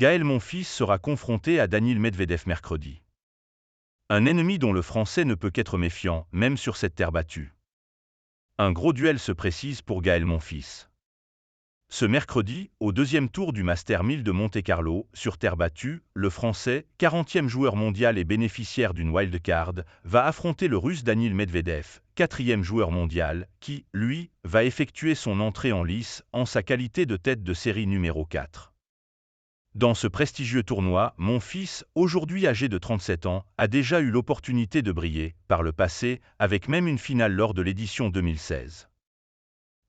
Gaël Monfils sera confronté à Daniil Medvedev mercredi. Un ennemi dont le Français ne peut qu'être méfiant, même sur cette terre battue. Un gros duel se précise pour Gaël Monfils. Ce mercredi, au deuxième tour du Master 1000 de Monte-Carlo, sur terre battue, le Français, 40e joueur mondial et bénéficiaire d'une wildcard, va affronter le Russe Daniil Medvedev, 4e joueur mondial, qui, lui, va effectuer son entrée en lice en sa qualité de tête de série numéro 4. Dans ce prestigieux tournoi, Monfils, aujourd'hui âgé de 37 ans, a déjà eu l'opportunité de briller, par le passé, avec même une finale lors de l'édition 2016.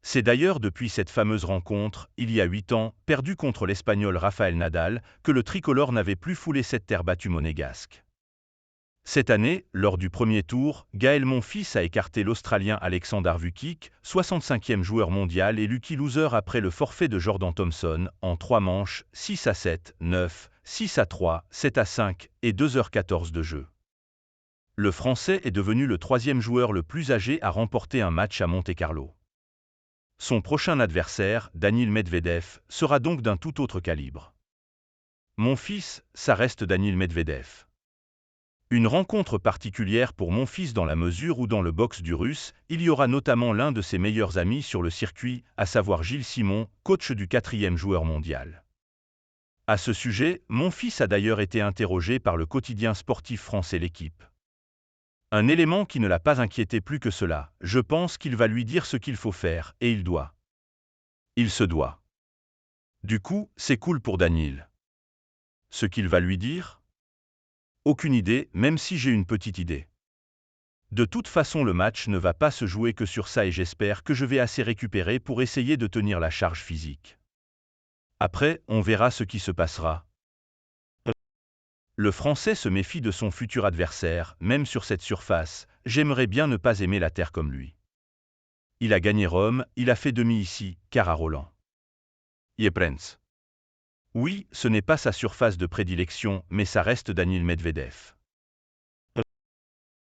C'est d'ailleurs depuis cette fameuse rencontre, il y a 8 ans, perdue contre l'Espagnol Rafael Nadal, que le tricolore n'avait plus foulé cette terre battue monégasque. Cette année, lors du premier tour, Gaël Monfils a écarté l'Australien Alexander Vukic, 65e joueur mondial et lucky loser après le forfait de Jordan Thompson, en 3 manches, 6-7, 9, 6-3, 7-5 et 2h14 de jeu. Le Français est devenu le 3e joueur le plus âgé à remporter un match à Monte-Carlo. Son prochain adversaire, Daniil Medvedev, sera donc d'un tout autre calibre. Monfils, ça reste Daniil Medvedev. Une rencontre particulière pour Monfils dans la mesure où dans le box du Russe, il y aura notamment l'un de ses meilleurs amis sur le circuit, à savoir Gilles Simon, coach du 4e joueur mondial. À ce sujet, Monfils a d'ailleurs été interrogé par le quotidien sportif français L'Équipe. Un élément qui ne l'a pas inquiété plus que cela, je pense qu'il va lui dire ce qu'il faut faire, et il doit. Il se doit. Du coup, c'est cool pour Daniil. Ce qu'il va lui dire ? Aucune idée, même si j'ai une petite idée. De toute façon, le match ne va pas se jouer que sur ça et j'espère que je vais assez récupérer pour essayer de tenir la charge physique. Après, on verra ce qui se passera. Le Français se méfie de son futur adversaire, même sur cette surface, j'aimerais bien ne pas aimer la terre comme lui. Il a gagné Rome, il a fait demi ici, car à Roland. Yeprenz. Oui, ce n'est pas sa surface de prédilection, mais ça reste Daniil Medvedev.